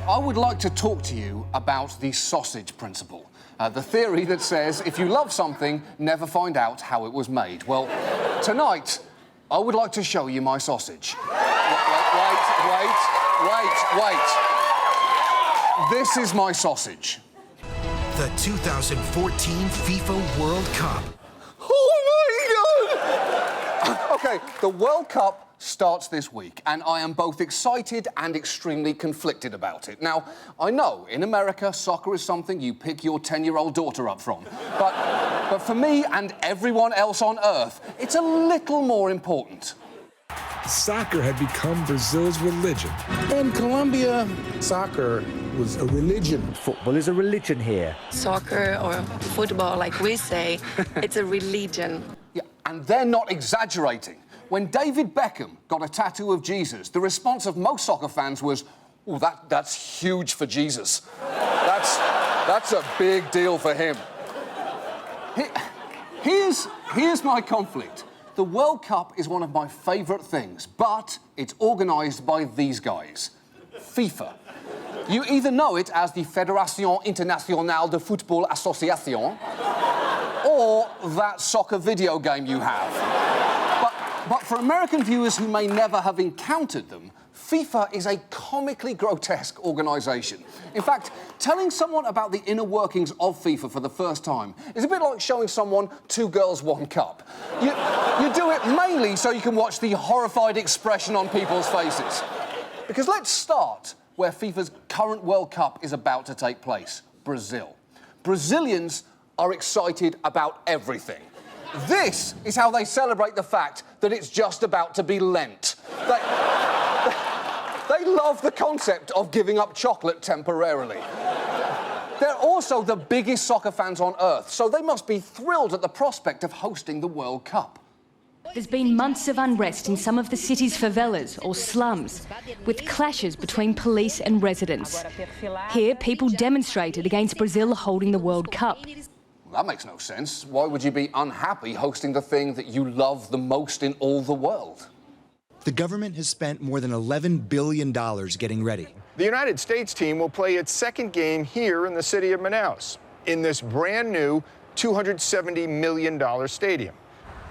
I would like to talk to you about the sausage principle. The theory that says if you love something, never find out how it was made. Well, tonight, I would like to show you my sausage. Wait. This is my sausage. The 2014 FIFA World Cup. Oh, my God! OK, the World Cup starts this week, and I am both excited and extremely conflicted about it. Now, I know, in America, soccer is something you pick your 10-year-old daughter up from. But for me and everyone else on Earth, it's a little more important. Soccer had become Brazil's religion. In Colombia, soccer was a religion. Football is a religion here. Soccer, or football, like we say, it's a religion. Yeah, and they're not exaggerating. When David Beckham got a tattoo of Jesus, the response of most soccer fans was, "Oh, that's huge for Jesus. That's a big deal for him." Here's my conflict. The World Cup is one of my favourite things, but it's organised by these guys, FIFA. You either know it as the Fédération Internationale de Football Association, or that soccer video game you have. But for American viewers who may never have encountered them, FIFA is a comically grotesque organisation. In fact, telling someone about the inner workings of FIFA for the first time is a bit like showing someone Two Girls, One Cup. You do it mainly so you can watch the horrified expression on people's faces. Because let's start where FIFA's current World Cup is about to take place, Brazil. Brazilians are excited about everything. This is how they celebrate the fact that it's just about to be Lent. They love the concept of giving up chocolate temporarily. They're also the biggest soccer fans on Earth, so they must be thrilled at the prospect of hosting the World Cup. There's been months of unrest in some of the city's favelas or slums, with clashes between police and residents. Here, people demonstrated against Brazil holding the World Cup. That makes no sense. Why would you be unhappy hosting the thing that you love the most in all the world? The government has spent more than $11 billion getting ready. The United States team will play its second game here in the city of Manaus, in this brand new $270 million stadium.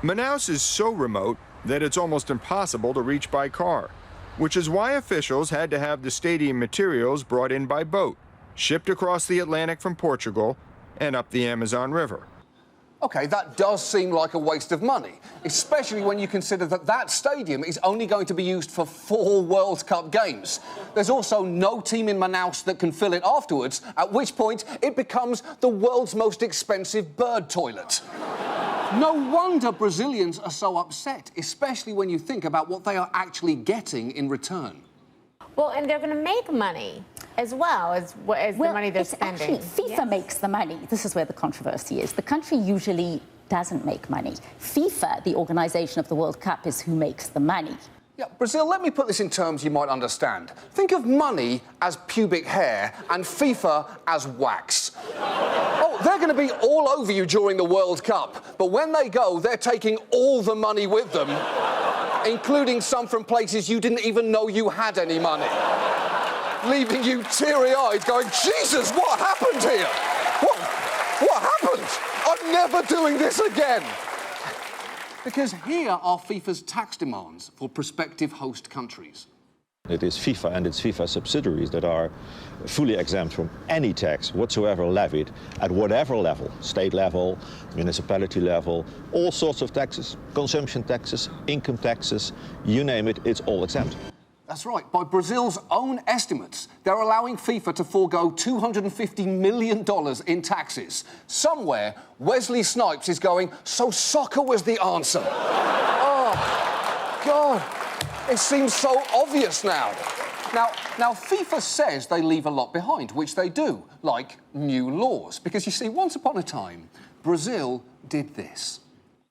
Manaus is so remote that it's almost impossible to reach by car, which is why officials had to have the stadium materials brought in by boat, shipped across the Atlantic from Portugal and up the Amazon River. OK, that does seem like a waste of money, especially when you consider that that stadium is only going to be used for 4 World Cup games. There's also no team in Manaus that can fill it afterwards, at which point it becomes the world's most expensive bird toilet. No wonder Brazilians are so upset, especially when you think about what they are actually getting in return. Well, and they're going to make money as well as the money they're spending. Actually, FIFA makes the money. This is where the controversy is. The country usually doesn't make money. FIFA, the organisation of the World Cup, is who makes the money. Yeah, Brazil, let me put this in terms you might understand. Think of money as pubic hair and FIFA as wax. Oh, they're going to be all over you during the World Cup, but when they go, they're taking all the money with them, including some from places you didn't even know you had any money, leaving you teary-eyed going, Jesus, what happened here? What happened? I'm never doing this again. Because here are FIFA's tax demands for prospective host countries. It is FIFA and its FIFA subsidiaries that are fully exempt from any tax whatsoever levied at whatever level, state level, municipality level, all sorts of taxes, consumption taxes, income taxes, you name it, it's all exempt. That's right. By Brazil's own estimates, they're allowing FIFA to forego $250 million in taxes. Somewhere, Wesley Snipes is going, so soccer was the answer. Oh, God. It seems so obvious now. Now, FIFA says they leave a lot behind, which they do, like new laws. Because, you see, once upon a time, Brazil did this.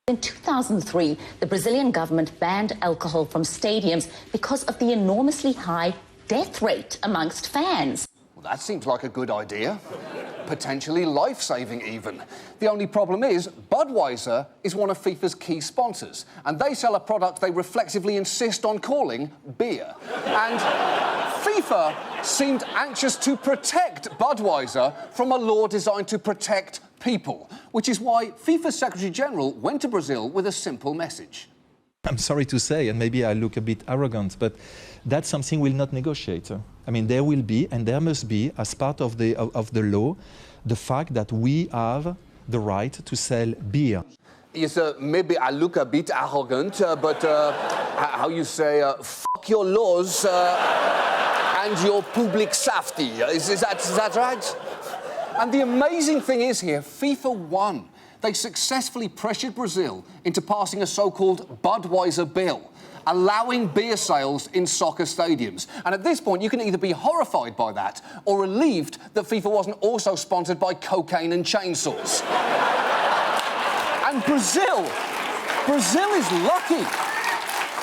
In 2003, the Brazilian government banned alcohol from stadiums because of the enormously high death rate amongst fans. Well, that seems like a good idea. Potentially life-saving, even. The only problem is, Budweiser is one of FIFA's key sponsors, and they sell a product they reflexively insist on calling beer. And FIFA seemed anxious to protect Budweiser from a law designed to protect people, which is why FIFA's Secretary General went to Brazil with a simple message. I'm sorry to say, and maybe I look a bit arrogant, but that's something we'll not negotiate. I mean, there will be, and there must be, as part of the law, the fact that we have the right to sell beer. Yes, maybe I look a bit arrogant, but how you say, fuck your laws and your public safety. Is that right? And the amazing thing is here, FIFA won. They successfully pressured Brazil into passing a so-called Budweiser bill, allowing beer sales in soccer stadiums. And at this point, you can either be horrified by that or relieved that FIFA wasn't also sponsored by cocaine and chainsaws. And Brazil is lucky.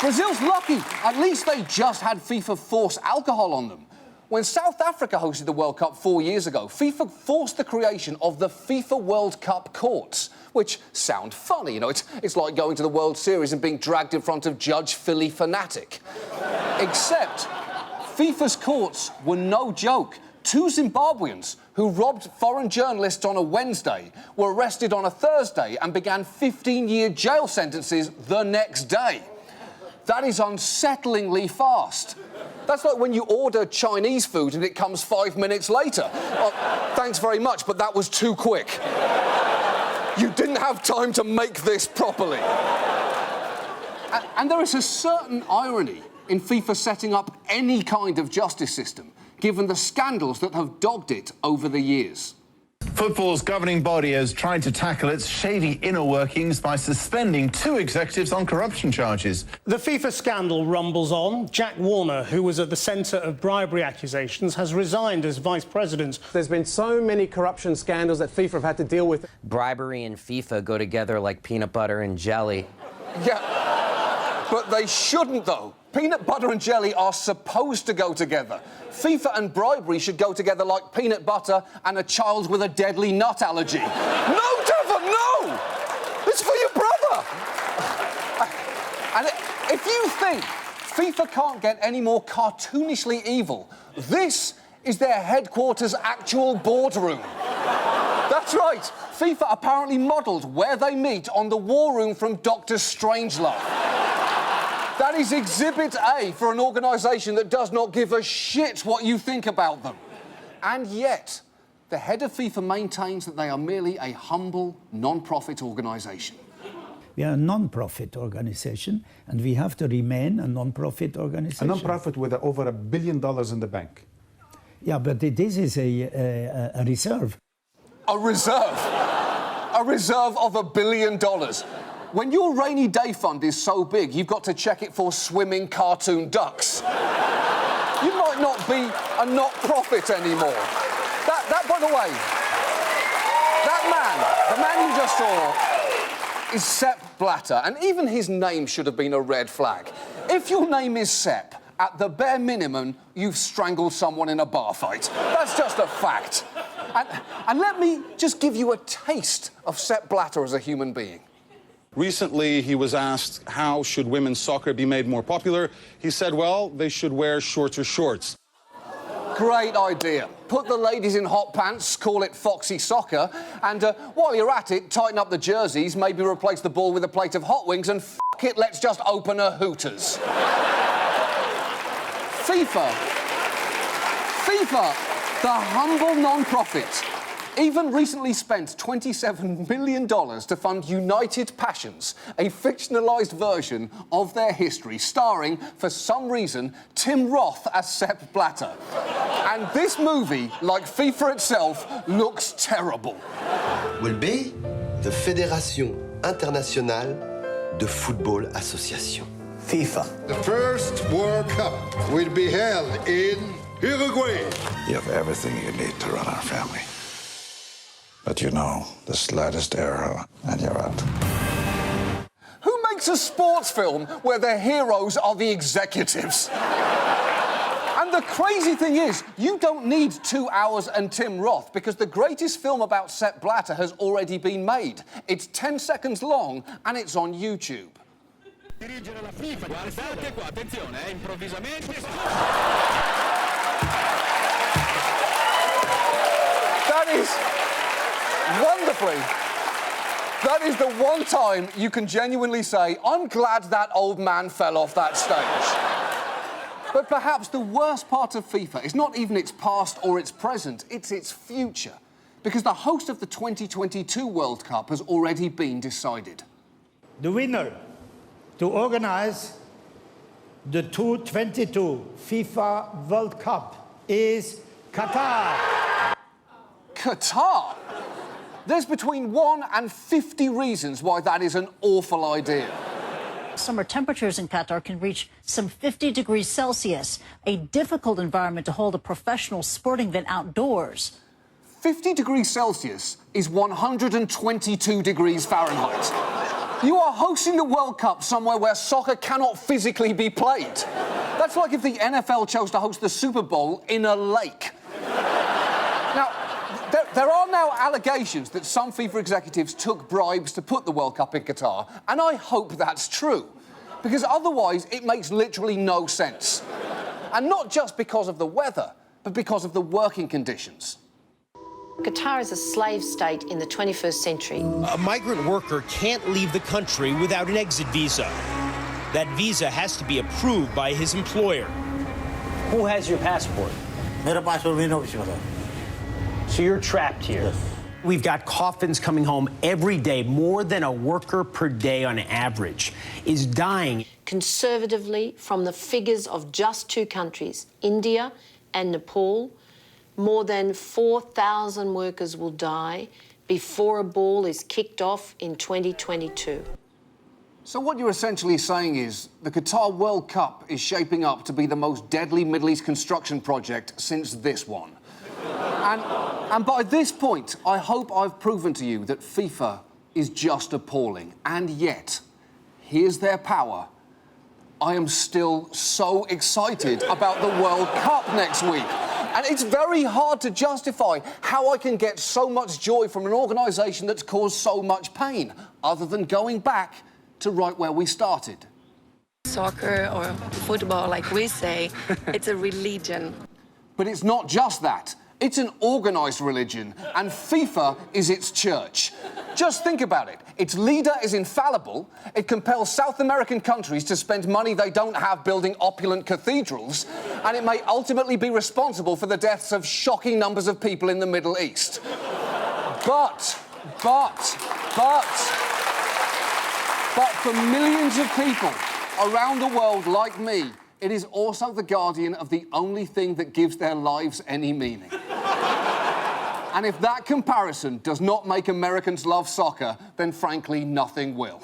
Brazil's lucky. At least they just had FIFA force alcohol on them. When South Africa hosted the World Cup 4 years ago, FIFA forced the creation of the FIFA World Cup courts, which sound funny, you know, it's like going to the World Series and being dragged in front of Judge Philly Fanatic. Except FIFA's courts were no joke. 2 Zimbabweans who robbed foreign journalists on a Wednesday were arrested on a Thursday and began 15-year jail sentences the next day. That is unsettlingly fast. That's like when you order Chinese food and it comes 5 minutes later. Well, thanks very much, but that was too quick. You didn't have time to make this properly. And there is a certain irony in FIFA setting up any kind of justice system, given the scandals that have dogged it over the years. Football's governing body has tried to tackle its shady inner workings by suspending 2 executives on corruption charges. The FIFA scandal rumbles on. Jack Warner, who was at the centre of bribery accusations, has resigned as vice president. There's been so many corruption scandals that FIFA have had to deal with. Bribery and FIFA go together like peanut butter and jelly. Yeah, but they shouldn't, though. Peanut butter and jelly are supposed to go together. FIFA and bribery should go together like peanut butter and a child with a deadly nut allergy. No, Devon, no! It's for your brother! And if you think FIFA can't get any more cartoonishly evil, this is their headquarters' actual boardroom. That's right. FIFA apparently modelled where they meet on the war room from Dr. Strangelove. That is Exhibit A for an organisation that does not give a shit what you think about them. And yet, the head of FIFA maintains that they are merely a humble, non-profit organisation. We are a non-profit organisation, and we have to remain a non-profit organisation. A non-profit with over $1 billion in the bank. Yeah, but this is a reserve. A reserve? A reserve of $1 billion. When your rainy day fund is so big, you've got to check it for swimming cartoon ducks. You might not be a not-profit anymore. That, by the way, the man you just saw, is Sepp Blatter, and even his name should have been a red flag. If your name is Sepp, at the bare minimum, you've strangled someone in a bar fight. That's just a fact. And let me just give you a taste of Sepp Blatter as a human being. Recently, he was asked, how should women's soccer be made more popular? He said, well, they should wear shorter shorts. Great idea. Put the ladies in hot pants, call it Foxy Soccer, and while you're at it, tighten up the jerseys, maybe replace the ball with a plate of hot wings, and f*** it, let's just open a Hooters. FIFA, the humble non-profit, even recently spent $27 million to fund United Passions, a fictionalised version of their history, starring, for some reason, Tim Roth as Sepp Blatter. And this movie, like FIFA itself, looks terrible. Will be the Fédération Internationale de Football Association. FIFA. The first World Cup will be held in Uruguay. You have everything you need to run our family. But you know, the slightest error and you're out. Who makes a sports film where their heroes are the executives? And the crazy thing is, you don't need 2 hours and Tim Roth, because the greatest film about Sepp Blatter has already been made. It's 10 seconds long and it's on YouTube. Dirigere la FIFA, guardate qua, attenzione, improvvisamente... is wonderfully. That is the one time you can genuinely say, I'm glad that old man fell off that stage. But perhaps the worst part of FIFA is not even its past or its present, it's its future. Because the host of the 2022 World Cup has already been decided. The winner to organize the 2022 FIFA World Cup is Qatar. Qatar? There's between 1 and 50 reasons why that is an awful idea. Summer temperatures in Qatar can reach some 50 degrees Celsius, a difficult environment to hold a professional sporting event outdoors. 50 degrees Celsius is 122 degrees Fahrenheit. You are hosting the World Cup somewhere where soccer cannot physically be played. That's like if the NFL chose to host the Super Bowl in a lake. Now, there are now allegations that some FIFA executives took bribes to put the World Cup in Qatar, and I hope that's true, because otherwise it makes literally no sense. And not just because of the weather, but because of the working conditions. Qatar is a slave state in the 21st century. A migrant worker can't leave the country without an exit visa. That visa has to be approved by his employer. Who has your passport? So you're trapped here. Yes. We've got coffins coming home every day. More than a worker per day on average is dying. Conservatively, from the figures of just two countries, India and Nepal, more than 4,000 workers will die before a ball is kicked off in 2022. So what you're essentially saying is the Qatar World Cup is shaping up to be the most deadly Middle East construction project since this one. And by this point, I hope I've proven to you that FIFA is just appalling. And yet, here's their power. I am still so excited about the World Cup next week. And it's very hard to justify how I can get so much joy from an organisation that's caused so much pain, other than going back to right where we started. Soccer or football, like we say, it's a religion. But it's not just that. It's an organised religion, and FIFA is its church. Just think about it. Its leader is infallible. It compels South American countries to spend money they don't have building opulent cathedrals, and it may ultimately be responsible for the deaths of shocking numbers of people in the Middle East. But for millions of people around the world like me, it is also the guardian of the only thing that gives their lives any meaning. And if that comparison does not make Americans love soccer, then frankly, nothing will.